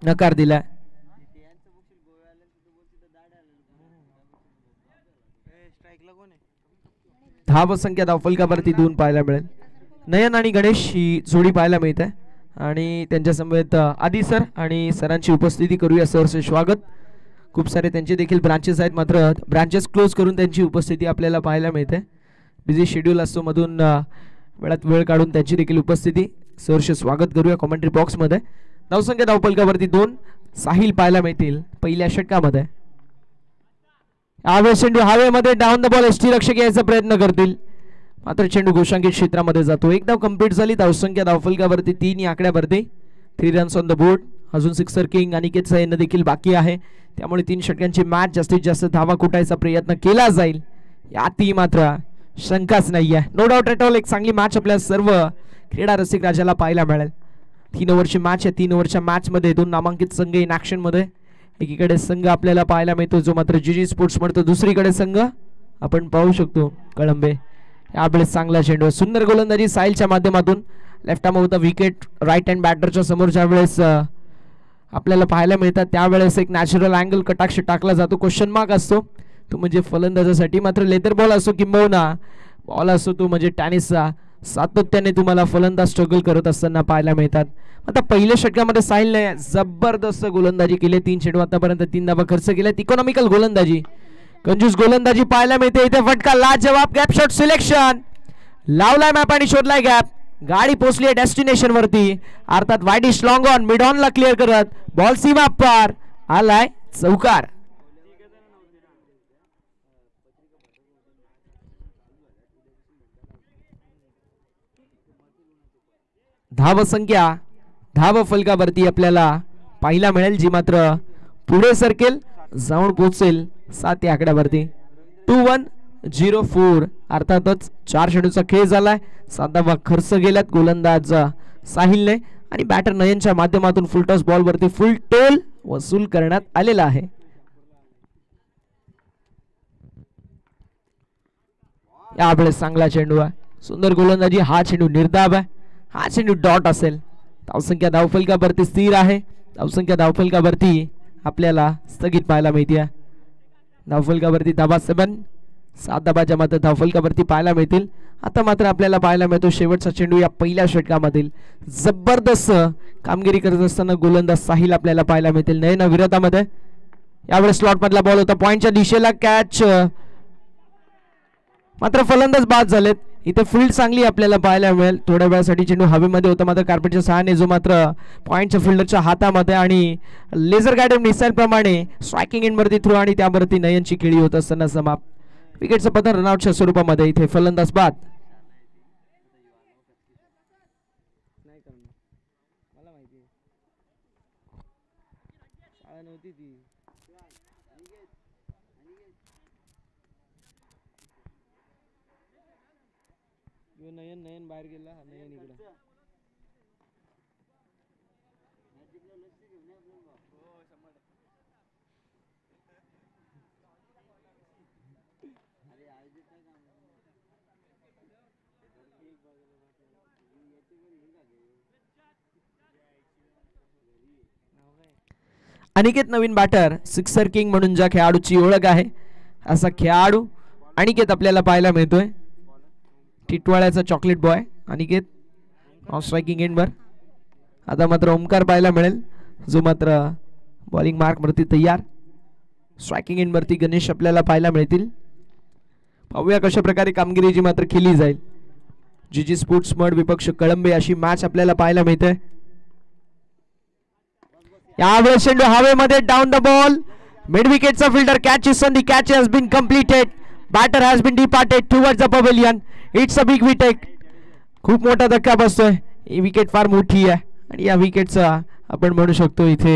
नकार दिला. धावसंख्या धावफलकावरती 2 पाहायला मिळेल. नयन आणि गणेश ही जोडी पाहायला मिळते आणि त्यांच्या समवेत आदी सर आणि सरांची उपस्थिती करूया. सरचे स्वागत. खूप सारे त्यांचे देखील ब्रांचेस आहेत, मात्र ब्रांचेस क्लोज करून त्यांची उपस्थिती आपल्याला पाहायला मिळते. बिझी शेड्यूल असतो, मधून वेळात वेळ काढून त्यांची देखील उपस्थिती. सरचे स्वागत करूया कॉमेंट्री बॉक्समध्ये. धावसंख्या धावफलकावरती 2 साहिल पाहायला मिळतील पहिल्या षटकामध्ये. चेंडू हवेमध्ये डाऊन द बॉल एसटी रक्षक यायचा प्रयत्न करतील, मात्र चेंडू गोशांकित क्षेत्रामध्ये जातो. एक धाव कंप्लीट झाली. धावसंख्या धावफलकावरती 3 या आकड्यावरती. 3 रन्स ऑन द बोर्ड. अजून सिक्सर किंग अनिकेत येणं देखील बाकी आहे, त्यामुळे 3 षटकांची मॅच जास्तीत जास्त धावा कुटायचा प्रयत्न केला जाईल यातही मात्र शंकाच नाही आहे. नो डाऊट एट ऑल एक चांगली मॅच आपल्या सर्व क्रीडा रसिक राजाला पाहायला मिळेल. 3 ओव्हरची मॅच आहे. 3 ओव्हरच्या मॅचमध्ये 2 नामांकित संघ इन ॲक्शनमध्ये. एकीकडे संघ आपल्याला पाहायला मिळतो जो मात्र जीजी स्पोर्ट्स म्हणतो, दुसरीकडे संघ आपण पाहू शकतो कळंबे. यावेळेस चांगला चेंडू, सुंदर गोलंदाजी साहिलच्या माध्यमातून. लेफ्ट आर्म होता विकेट राईट हँड बॅटरच्या समोर ज्या वेळेस आपल्याला पाहायला मिळतात त्यावेळेस एक नॅचरल अँगल कटाक्ष टाकला जातो. क्वेश्चन मार्क असतो तो म्हणजे फलंदाजासाठी, मात्र लेदर बॉल असो किंबहुना बॉल असो तो म्हणजे टेनिसचा, सातत्याने तुम्हाला फलंदाज स्ट्रगल करत असताना पाहायला मिळतात. आता पहिल्या षटकामध्ये साहिलने जबरदस्त गोलंदाजी केली. 3 चेंडू आतापर्यंत 3 धावा खर्च केल्या. इकॉनॉमिकल गोलंदाजी, कंजूस गोलंदाजी पाहायला मिळते. इथे फटका लाजवाब गॅप शॉट सिलेक्शन. लावलाय मॅप आणि शोधलाय गॅप. गाडी पोहोचली आहे डेस्टिनेशन वरती, अर्थात widish long on mid on ला क्लिअर करत बॉल सीमा पार आलाय चौकार. धावसंख्या धावफलकावरती आपल्याला पाहायला मिळेल जी मात्र पुढे सरकेल, जाऊन पोहोचेल 7 या आकड्यावरती. 2-1-0-4. अर्थातच 4 चेंडूचा खेळ झालाय. 7 धावा खर्च गेल्यात गोलंदाज साहिलने आणि बॅटर नयनच्या माध्यमातून फुलटॉस बॉल वरती फुल टोल वसूल करण्यात आलेला आहे. यावेळेस चांगला चेंडू आहे, सुंदर गोलंदाजी. हा चेंडू निर्धाव आहे, हा चेंडू डॉट असेल. धावसंख्या धावफलकावरती स्थिर आहे. धावसंख्या धावफलकावरती आपल्याला स्थगित पाहायला मिळते. धावफलकावरती धावा 7 धाबाच्या मात्र धावफलकावरती पाहायला मिळतील. आता मात्र आपल्याला पाहायला मिळतो शेवटचा चेंडू या पहिल्या षटकामधील. जबरदस्त कामगिरी करत असताना गोलंदाज साहिल आपल्याला पाहायला मिळतील नयना विरोधामध्ये. यावेळेस स्लॉट मधला बॉल होता पॉइंटच्या दिशेला, कॅच, मात्र फलंदाज बाद झालेत. इथे फील्ड चांगली आपल्याला पाहायला मिळेल. थोड्या वेळासाठी चेंडू हवेमध्ये होता, मात्र कार्पेटच्या सहाय्याने जो मात्र पॉइंटच्या फिल्डरच्या हातामध्ये आणि लेझर गाइडेड मिसाईल प्रमाणे स्ट्रायकिंग एंडवरती थ्रो आणि त्यावरती नयनची खेळी होत असताना समाप्त. विकेटचं पतन रनआउटच्या स्वरूपामध्ये. इथे फलंदाज बाद. नयन बाहेर गेला. नयन इकडे अनिकेत नवीन बॅटर, सिक्सर किंग म्हणून ज्या खेळाडूची ओळख आहे असा खेळाडू अनिकेत आपल्याला पाहायला मिळतोय. टिटवाळ्याचा chocolate boy Aniket on striking एंडवर. आता मात्र ओमकार पाहायला मिळेल जो मात्र बॉलिंग मार्क वरती तयार. स्ट्रायकिंग एंडवरती गणेश आपल्याला पाहायला मिळतील. पाहूया कशा प्रकारे कामगिरी जी मात्र केली जाईल. जीजी स्पोर्ट्स मड विपक्ष कळंबे अशी मॅच आपल्याला पाहायला मिळते. यावेळेस चेंडू हवेमध्ये डाऊन द बॉल. मिड विकेटचा फिल्डर कॅच संधी. Catch has been completed. Batter has been departed towards the pavilion. It's a big wicket. खूप मोठा धक्का बसतोय. ही विकेट फार मोठी आहे आणि या विकेटचा आपण म्हणू शकतो इथे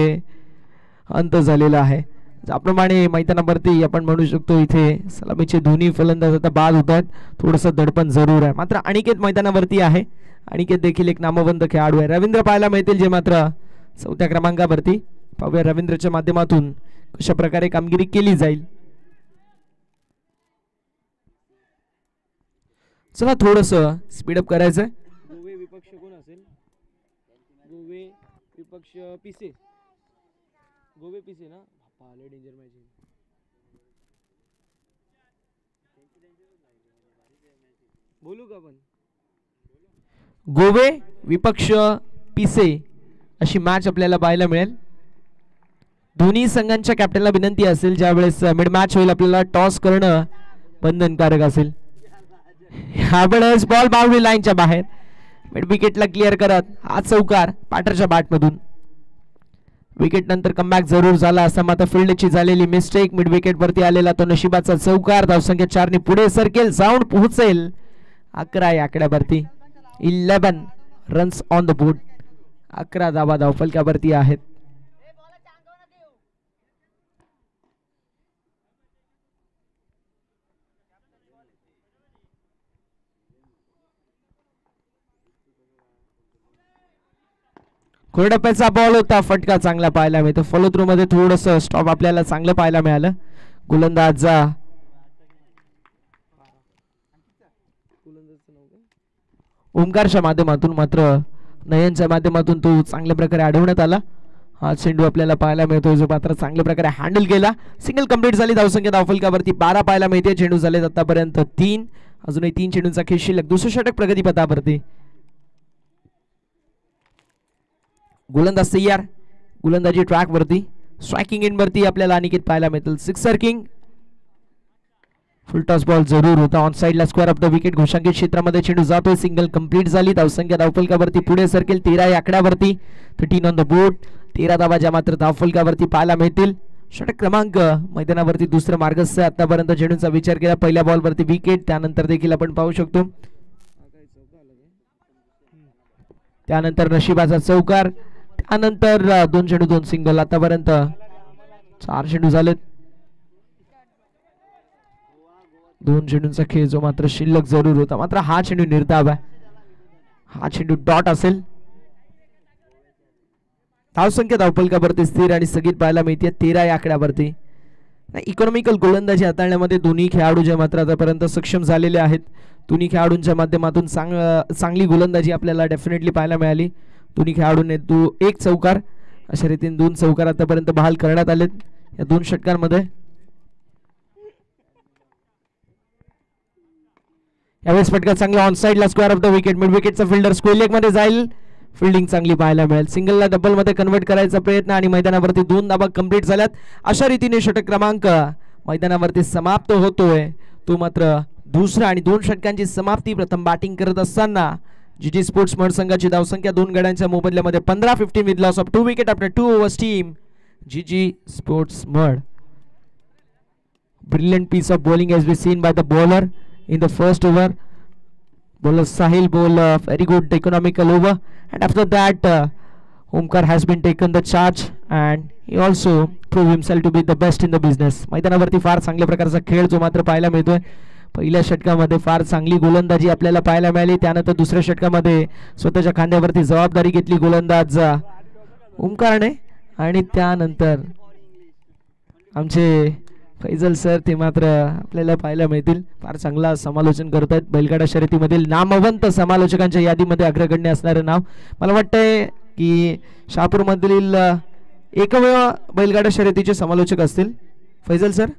अंत झालेला आहे. ज्याप्रमाणे मैदानावरती आपण म्हणू शकतो इथे सलामीचे दोन्ही फलंदाज आता बाद होत आहेत. थोडंसं दडपण जरूर आहे, मात्र अनिकेत मैदानावरती आहे. अनिकेत देखील एक नामवंत खेळाडू आहे. रवींद्र पाहायला मिळतील जे मात्र 4थ्या क्रमांकावरती. पाहूया रवींद्रच्या माध्यमातून कशा प्रकारे कामगिरी केली जाईल. चला थोडंसं स्पीडअप करायचंय. गोवे विपक्ष कोण असेल? गोवे विपक्ष पिसे. गोवे पीसी ना बाप्पा लय डेंजर मॅच आहे. बोलू का आपण गोवे विपक्ष पिसे अशी मॅच आपल्याला पाहायला मिळेल. दोन्ही संघांच्या कॅप्टनला विनंती असेल ज्यावेळेस मिड मॅच होईल आपल्याला टॉस करणं बंधनकारक असेल. ह्यावेळेस बॉल बाउंड्री लाईनच्या बाहेर मिड विकेटला क्लिअर करत हा चौकार पाटरच्या बॅटमधून. विकेट नंतर कमबॅक जरूर झाला असता मात्र फिल्डची झालेली मिस्टेक. मिड विकेट वरती आलेला तो नशिबाचा चौकार. धावसंख्या 4 ने पुढे सरकेल जाऊन पोहोचेल 11 या आकड्यावरती. 11 रन्स ऑन द बोर्ड. 11 धावा धावफलकावरती आहेत. कोरडप्प्याचा बॉल होता फटका चांगला पाहायला मिळतो. फॉलो थ्रू मध्ये थोडस स्टॉप आपल्याला चांगलं पाहायला मिळालं. गोलंदाज ओमकारच्या माध्यमातून मात्र नयनच्या माध्यमातून तो चांगल्या प्रकारे अडवण्यात आला. हा चेंडू आपल्याला पाहायला मिळतोय जो मात्र चांगल्या प्रकारे हँडल केला. सिंगल कंप्लीट झाली. धावसंख्या धावफलकावरती 12 पाहायला मिळते. चेंडू झाले आतापर्यंत 3. अजूनही 3 चेंडूंचा खेळ शिल्लक. दुसरं षटक प्रगतीपथावरती. गोलंदाज तयार. गोलंदाजी ट्रॅक वरती. स्ट्रायकिंग इन वरती आपल्याला अनिकेत पाहायला मिळतील. Sixer king. फुल टॉस बॉल जरूर होता. ऑन साइडला स्क्वेअर ऑफ द विकेट घोषांकित क्षेत्रामध्ये चेंडू जातोय. सिंगल कंप्लीट झाली. धावसंख्या धावफलकावरती पुढे सरकेल 13 या आकड्यावरती. 13 ऑन द बोर्ड. 13 धावा ज्या मात्र धावफलकावरती पाहायला मिळतील. षटक क्रमांक मैदानावरती दुसरं मार्गस्थ आतापर्यंत चेंडूचा विचार केला. पहिल्या बॉलवरती विकेट त्यानंतर देखील आपण पाहू शकतो. त्यानंतर नशिबाचा चौकार. त्यानंतर 2 चेंडू 2 सिंगल. आतापर्यंत 4 चेंडू झालेत. 2 चेंडूंचा खेळ जो मात्र शिल्लक जरूर होता. मात्र हा चेंडू निर्धाव आहे. हा चेंडू डॉट असेल. धावसंख्या धावफलकावरती स्थिर आणि स्थगित पाहायला मिळते 13 या आकड्यावरती. इकॉनॉमिकल गोलंदाजी हाताळण्यामध्ये दोन्ही खेळाडू जे मात्र आतापर्यंत सक्षम झालेले आहेत. दोन्ही खेळाडूंच्या माध्यमातून चांगली गोलंदाजी आपल्याला डेफिनेटली पाहायला मिळाली. दोन्ही खेळाडूंनी एक चौकार अशा रीतीने 2 चौकार आतापर्यंत बहाल करण्यात आलेत या 2 षटकांमध्ये. यावेळेस फटका चांगला ऑन साइडला square off the wicket. Mid विकेटचा फिल्डर स्क्वेअर लेग मध्ये जाईल. फिल्डिंग चांगली पाहायला मिळेल. सिंगलला डबल मध्ये कन्वर्ट करायचा प्रयत्न आणि मैदानावरती 2 धावा कंप्लीट झाल्यात. अशा रीतीने षटक क्रमांक मैदानावरती समाप्त होतोय. तो मात्र दुसरा आणि 2 षटकांची समाप्ती. प्रथम बॅटिंग करत असताना जीटी स्पोर्ट्स मड संघाची धावसंख्या 2 गड्यांच्या मोबदल्यामध्ये 15-15 with loss of 2 wicket after 2 overs. Team GG sports Madh. Brilliant piece of bowling has been seen by the bowler in the first over. Bowler Sahil bowled a very good economical over, and after that Omkar has been taken the charge and he also proved himself to be the best in the business. मैदानावरती फार चांगल्या प्रकारचा खेळ जो मात्र पाहायला मिळतोय. पहिल्या षटकामध्ये फार चांगली गोलंदाजी आपल्याला पाहायला मिळाली. त्यानंतर दुसऱ्या षटकामध्ये स्वतःच्या खांद्यावरती जबाबदारी घेतली गोलंदाज ओमकारने आणि त्यानंतर आमचे फैजल सर ते मात्र आपल्याला पाहायला मिळतील. फार चांगला समालोचन करत आहेत. बैलगाडा शर्यतीमधील नामवंत समालोचकांच्या यादीमध्ये अग्रगण्य असणारं नाव. मला वाटतंय की शहापूरमधील एकमेव बैलगाडा शर्यतीचे समालोचक असतील फैजल सर.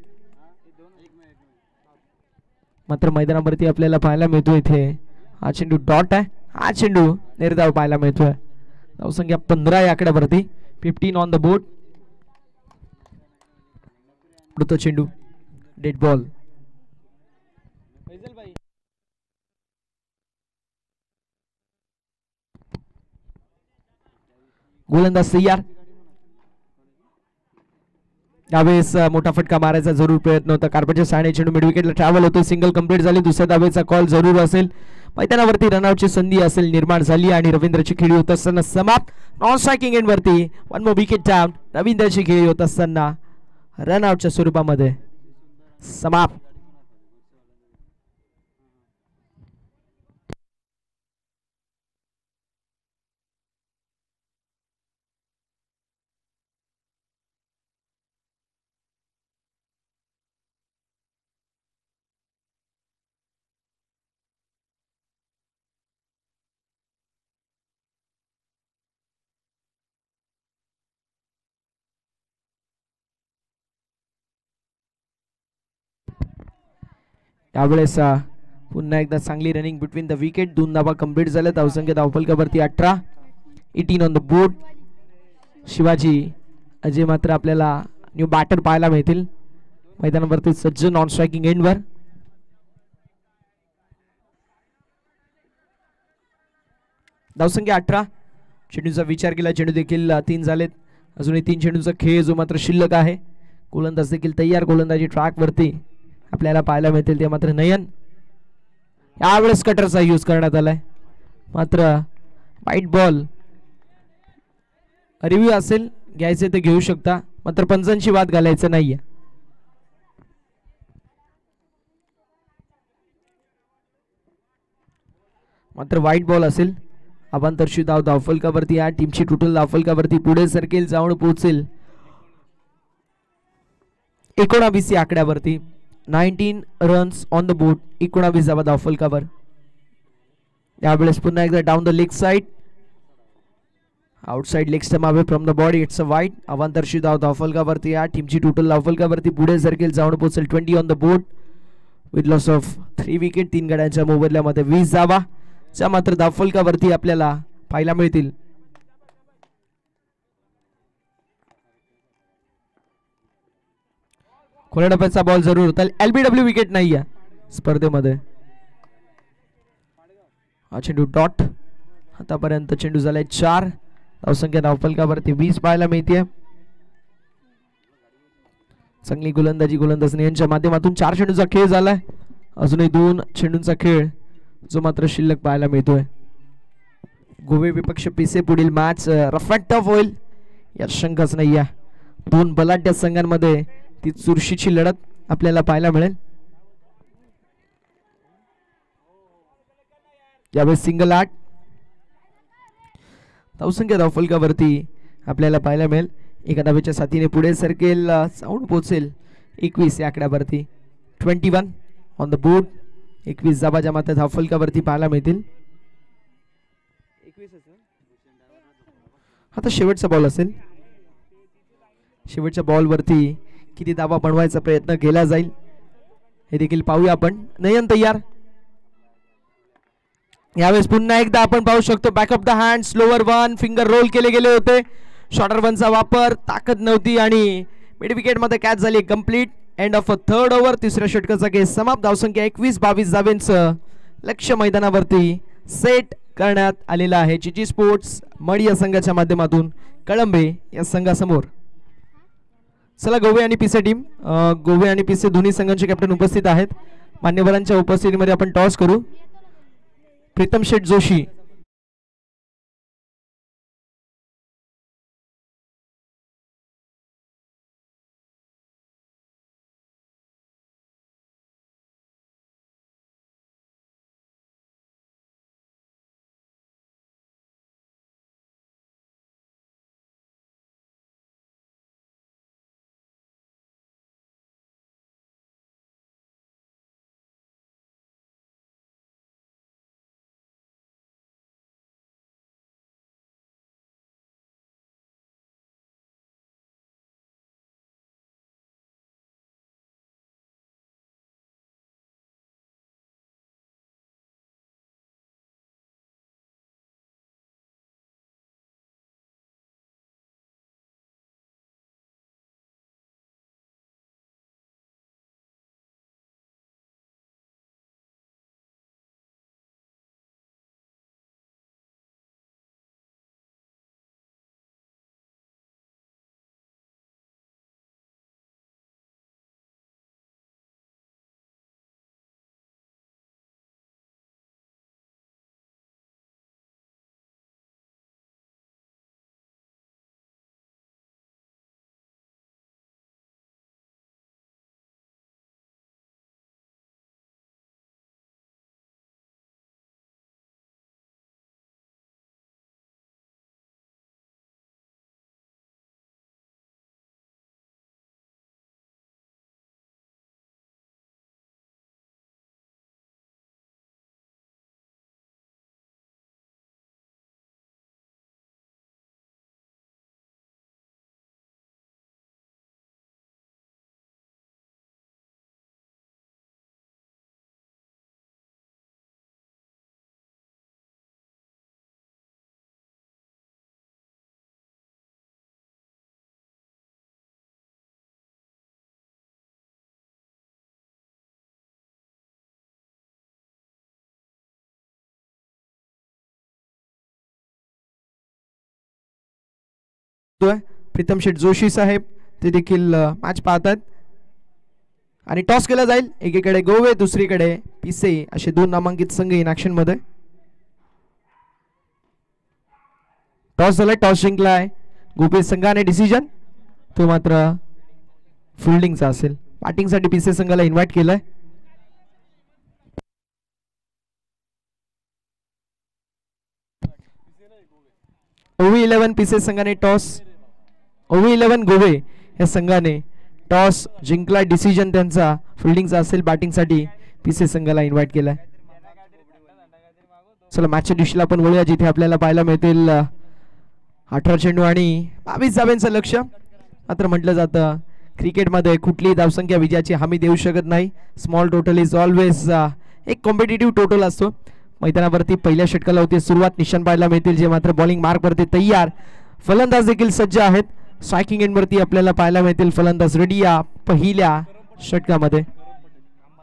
मात्र मैदानावरती आपल्याला पाहायला मिळतो इथे हा चेंडू डॉट आहे. हा चेंडू निर्धाव पाहायला मिळतोय. धावसंख्या 15 या आकड्यावरती. 15 ऑन द बोर्ड. तो चेंडू डेड बॉल. गोलंदाज तयार. यावेळेस मोठा फटका मारायचा जरूर प्रयत्न होता. कार्पेटच्या साने चेंडू मिड विकेटला ट्रॅव्हल होतो. सिंगल कंप्लीट झाली. दुसऱ्या धावेचा कॉल जरूर असेल. मैदानावरती रनआउटची संधी असेल निर्माण झाली आणि रवींद्रची खेळी होत असताना समाप्त. नॉन स्ट्रायकिंग एंड वरती 1 मोर विकेट डाऊन. रवींद्रची खेळी होत असताना रनआउटच्या स्वरूपामध्ये समाप्त. यावेळेस पुन्हा एकदा चांगली रनिंग बिटवीन द विकेट. 2 धावा कंप्लीट झाल्या. धावसंख्या धावफलकावरती 18. 18 on the board. Shivaji Ajay मात्र आपल्याला न्यू बॅटर पाहायला मिळतील मैदानावरती सज्ज नॉन स्ट्रायकिंग एंडवर. धावसंख्या 18. चेंडूचा विचार केला. चेंडू देखील 3 झालेत. अजूनही 3 चेंडूचा खेळ जो मात्र शिल्लक आहे. गोलंदाज देखील तयार. गोलंदाजी ट्रॅक वरती आपल्याला पाहायला मिळतील ते मात्र नयन. यावेळेस कटरचा यूज करण्यात आलाय. मात्र वाईट बॉल रिव्ह्यू असेल घ्यायचे ते घेऊ शकता. मात्र पंचांची वाद घालायचं नाहीये. मात्र वाईट बॉल असेल. अवांतरशी धाव धावफलकावरती या टीमची टोटल धावफलकावरती पुढे सरकेल जाऊन पोहोचेल 19 या आकड्यावरती. 19 रन्स ऑन द बोर्ड. 19 धावा धावफलकावर. यावेळेस पुन्हा एकदा down the leg side. Outside leg stump away from the body. It's a wide. अवांतरशी धाव धावफलकावरती या टीमची टोटल धावफलकावरती पुढे सरकेल जाऊन पोहोचेल 20 on the board with loss of 3 wicket. 3 गड्यांच्या मोबदल्यामध्ये 20 धावा च्या मात्र धावफलकावरती आपल्याला पाहायला मिळतील. खोल्या डब्याचा बॉल जरूर होता. LBW विकेट नाही या स्पर्धेमध्ये. हा चेंडू डॉट. आतापर्यंत चेंडू झालाय 4. धावसंख्या धावफलकावरती 20 पाहायला मिळते. चांगली गोलंदाजी गोलंदाज यांच्या माध्यमातून 4 चेंडूचा खेळ झालाय. अजूनही 2 चेंडूंचा खेळ जो मात्र शिल्लक पाहायला मिळतोय. गोवे विपक्ष पिसे पुढील मॅच रफ अँड टफ होईल यात शंकाच नाही आहे. 2 बलाढ्य संघांमध्ये ती चुरशीची लढत आपल्याला पाहायला मिळेल. यावेळी सिंगल 8. धावसंख्या धावफलकावरती आपल्याला पाहायला मिळेल. एका धावेच्या साथीने पुढे सरकेल जाऊन पोहोचेल 21 या आकड्यावरती. 21 ऑन द बोर्ड. 21 धावा मात्र धावफलकावरती पाहायला मिळतील. आता शेवटचा बॉल असेल. शेवटच्या बॉल वरती किती धावा बनवायचा प्रयत्न केला जाईल हे देखील पाहूया आपण. नयन तयार. यावेळेस पुन्हा एकदा आपण पाहू शकतो back of the hand slower 1 finger roll केले गेले होते. शॉर्टर 1चा वापर ताकद नव्हती आणि मिड विकेट मध्ये कॅच झाली complete. End of a third over. तिसऱ्या षटकाचा खेळ समाप्त. धावसंख्या 21-22 धावेंचं लक्ष मैदानावरती सेट करण्यात आलेला आहे. जीजी स्पोर्ट्स मड या संघाच्या माध्यमातून कळंबे या संघासमोर. चला गोवे आणि पिसे टीम. गोवे आणि पिसे दोन्ही संघांचे कॅप्टन उपस्थित आहेत. मान्यवरांच्या उपस्थितीमध्ये आपण टॉस करू. प्रीतम शेठ जोशी प्रीतम शेठ जोशी साहेब ते देखील मॅच पाहतात आणि टॉस केला जाईल. एकीकडे गोवे दुसरीकडे पिसे असे दोन नामांकित संघ इन ऍक्शन मध्ये. टॉस झालाय, टॉस जिंकलाय गोवे संघाने. डिसिजन तो मात्र फिल्डिंगचा असेल. बॅटिंगसाठी पिसे संघाला इन्व्हाइट केलंय. ओव्ही 11 पिसे संघाने टॉस, ओव्ही 11 गोवे या संघाने टॉस जिंकला. डिसिजन त्यांचा फिल्डिंगचा असेल. बॅटिंगसाठी पिसे संघाला इन्व्हाइट केलाय. चला मॅचच्या दिशेला आपण वळूया जिथे आपल्याला पाहायला मिळतील 18 चेंडू आणि 22 धाब्यांचं लक्ष. मात्र म्हटलं जातं क्रिकेटमध्ये कुठलीही धावसंख्या विजयाची हमी देऊ शकत नाही. स्मॉल टोटल इज ऑलवेज एक कॉम्पिटिटिव्ह टोटल असतो. मैदानावरती पहिल्या षटकाला होती सुरुवात. निशाण पाहायला मिळतील जे मात्र बॉलिंग मार्क वरती तयार. फलंदाज देखील सज्ज आहेत. स्ट्रायकिंग एंड वरती आपल्याला पाहायला मिळतील फलंदाज रेडी या पहिल्या षटकामध्ये.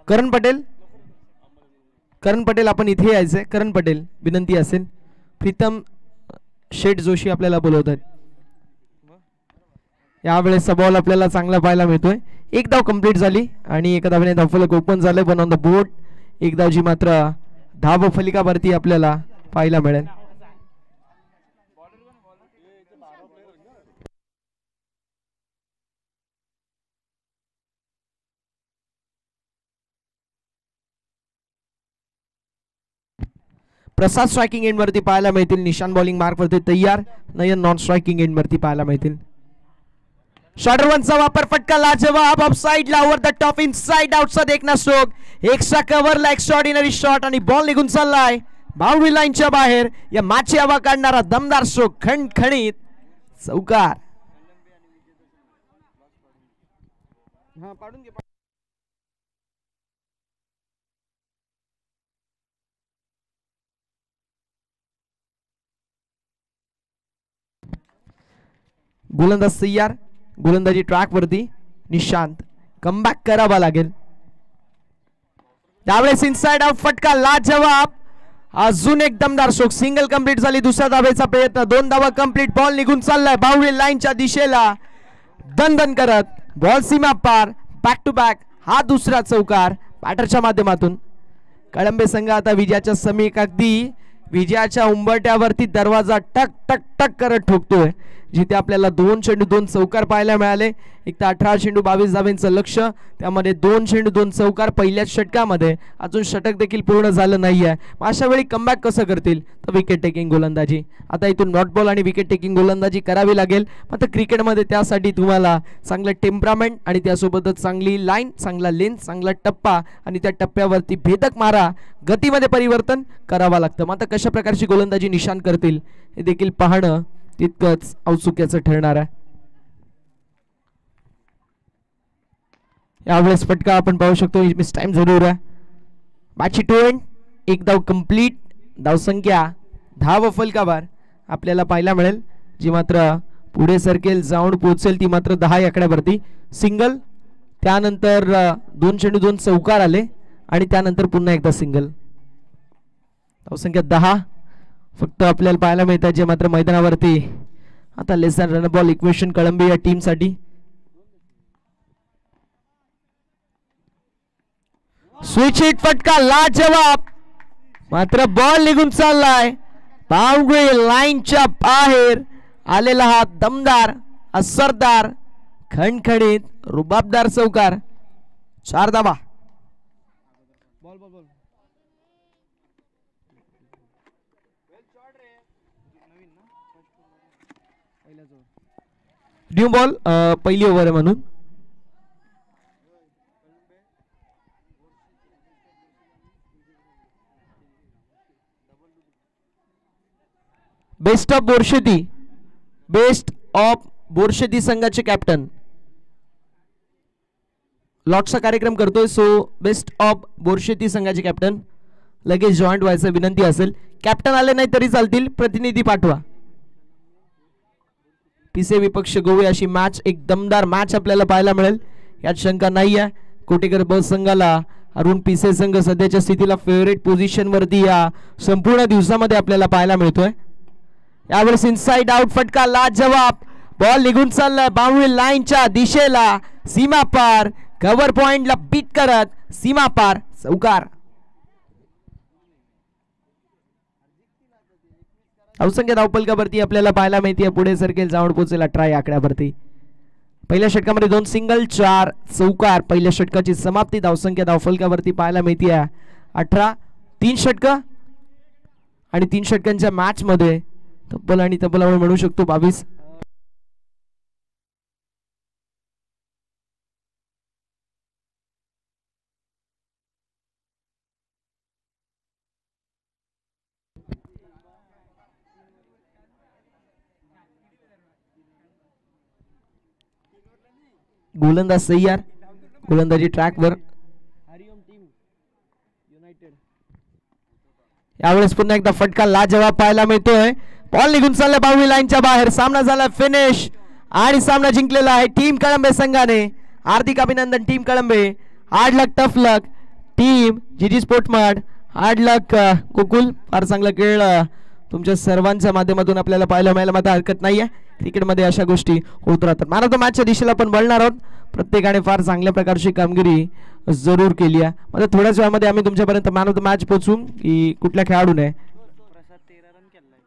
करण पटेल आपण इथे यायचंय. करण पटेल विनंती असेल. प्रीतम शेठ जोशी आपल्याला बोलवतात. यावेळेस बॉल आपल्याला चांगला पाहायला मिळतोय. एक धाव कंप्लीट झाली आणि एका धावेने धावफलक ओपन झाले. पण ऑन द बोर्ड एक धाव जी मात्र धाव फलिकावरती आपल्याला पाहायला मिळेल. प्रसाद स्ट्रायकिंग एंड वरती पाहायला मिळतील. निशान बॉलिंग मार्क वरती तयार. नयन नॉन स्ट्रायकिंग एंड वरती पाहायला मिळतील. शॉर्टर वनचा वापर, फटका लाजवाब. ऑफ साइडला ओव्हर द टॉप इनसाइड आउटचा देखना स्ट्रोक. एक्स्ट्रा कव्हरला एक्स्ट्रॉर्डिनरी शॉट आणि बॉल निघून चाललाय बाउंड्री लाईनच्या बाहेर. या मॅचची हवा काढणारा दमदार स्ट्रोक, खणखणीत चौकार. गोलंदाज तयार. गोलंदाजी ट्रॅक वरती. निशांत कमबॅक करावा लागेल. त्यावेळेस इनसाइड आउट फटका लाजवाब. अजून एक दमदार स्ट्रोक. सिंगल कंप्लीट झाली. दुसऱ्या धावेचा प्रयत्न. 2 धावा कंप्लीट. बॉल निघून चाललाय बाउंड्री लाईनच्या दिशेला दणदण करत. बॉल सीमा पार. बॅक टू बॅक हा दुसरा चौकार बॅटरच्या माध्यमातून. कळंबे संघ आता विजयाच्या समीप, अगदी विजयाच्या उंबरट्यावरती दरवाजा टक टक टक करत ठोकतोय. जिथे आपल्याला 2 चेंडू 2 चौकार पाहायला मिळाले. एक तर 18 चेंडू 22 धावेंचं लक्ष. त्यामध्ये 2 चेंडू 2 चौकार पहिल्याच षटकामध्ये. अजून षटक देखील पूर्ण झालं नाहीये. अशा वेळी कमबॅक कसं करतील तर विकेट टेकिंग गोलंदाजी. आता इथून नॉट बॉल आणि विकेट टेकिंग गोलंदाजी करावी लागेल. मात्र क्रिकेटमध्ये त्यासाठी तुम्हाला चांगलं टेम्परामेंट आणि त्यासोबतच चांगली लाईन, चांगला लेंथ, चांगला टप्पा आणि त्या टप्प्यावरती भेदक मारा, गतीमध्ये परिवर्तन करावं लागतं. मात्र कशा प्रकारची गोलंदाजी निशाण करतील हे देखील पाहणं तितकंच औत्सुक्याचं ठरणार आहे. यावेळेस फटका आपण पाहू शकतो. मिस टाइम जरूर आहे. मॅचची टू एंड. एक धाव कंप्लीट. धावसंख्या धाव फलकावर आपल्याला पाहायला मिळेल जी मात्र पुढे सरकेल, जाऊन पोहोचेल ती मात्र 10 या आकड्यावरती. सिंगल, त्यानंतर 2 चेंडू 2 चौकार आले आणि त्यानंतर पुन्हा एकदा सिंगल. धावसंख्या 10 फक्त आपल्याला पाहायला मिळतात जे मात्र मैदानावरती आता less than run ball equation Kalambe या टीम साठी. स्विच हिट फटका लाजवाब. मात्र बॉल निघून चाललाय बाउंड्री लाईनच्या बाहेर. आलेला हा दमदार, असरदार, खणखणीत, रुबाबदार चौकार. 4 धावा. न्यू बॉल पहिली ओव्हर आहे म्हणून. बेस्ट ऑफ बोरशेती, बेस्ट ऑफ बोरशेती संघाचे कॅप्टन लॉटचा कार्यक्रम करतोय. सो बेस्ट ऑफ बोरशेती संघाचे कॅप्टन लगेच जॉईंट व्हायचं विनंती असेल. कॅप्टन आले नाही तरी चालतील, प्रतिनिधी पाठवा. पिसे विपक्ष गोवे अशी मॅच, एक दमदार मॅच आपल्याला पाहायला मिळेल यात शंका नाही आहे. कोटेकर बस संघाला अरुण पिसे संघ सध्याच्या स्थितीला फेवरेट पोझिशन वरती या संपूर्ण दिवसामध्ये आपल्याला पाहायला मिळतोय. यावेळेस इनसाइड आउट फटका लाजवाब. बॉल निघून चाललाय बाउंड्री लाईनच्या दिशेला, सीमा पार, कव्हर पॉइंटला बीट करत सीमा पार, चौकार. असंख्य धावफलकावरती आपल्याला पाहायला मिळते. पुढे सरकेल, जाऊन पोहोचेल 18 या आकड्यावरती. पहिल्या षटकामध्ये 2 सिंगल, 4 चौकार. पहिल्या षटकाची समाप्ती धावसंख्या धावफलकावरती पाहायला मिळते 18. 3 षटक आणि 3 षटकांच्या मॅच मध्ये तब्बल आणि तब्बल आपण म्हणू शकतो 22. गोलंदाज सय्यार, गोलंदाजी ट्रॅकवर. यावेळेस पुन्हा एकदा फटका लाजवाब पाहायला मिळतोय. बॉल निघून चालला बाउंड्री लाईनच्या बाहेर. सामना झाला फिनिश आणि सामना जिंकलेला आहे टीम कळंबे संघाने. हार्दिक अभिनंदन टीम कळंबे. हार्ड लक, टफ लक टीम जीजी स्पोर्ट्समॅन. हार्ड लक गोकुल, फार चांगला खेळ तुमच्या सर्वांच्या माध्यमातून आपल्याला पाहायला मिळायला मात्र हरकत नाहीये. क्रिकेटमध्ये अशा गोष्टी होत राहतात. मॅन ऑफ द मॅचच्या दिशेला आपण वळणार आहोत. प्रत्येकाने फार चांगल्या प्रकारची कामगिरी जरूर केली आहे. मात्र थोड्याच वेळामध्ये आम्ही तुमच्यापर्यंत मॅन ऑफ द मॅच पोहोचू की कुठल्या खेळाडूने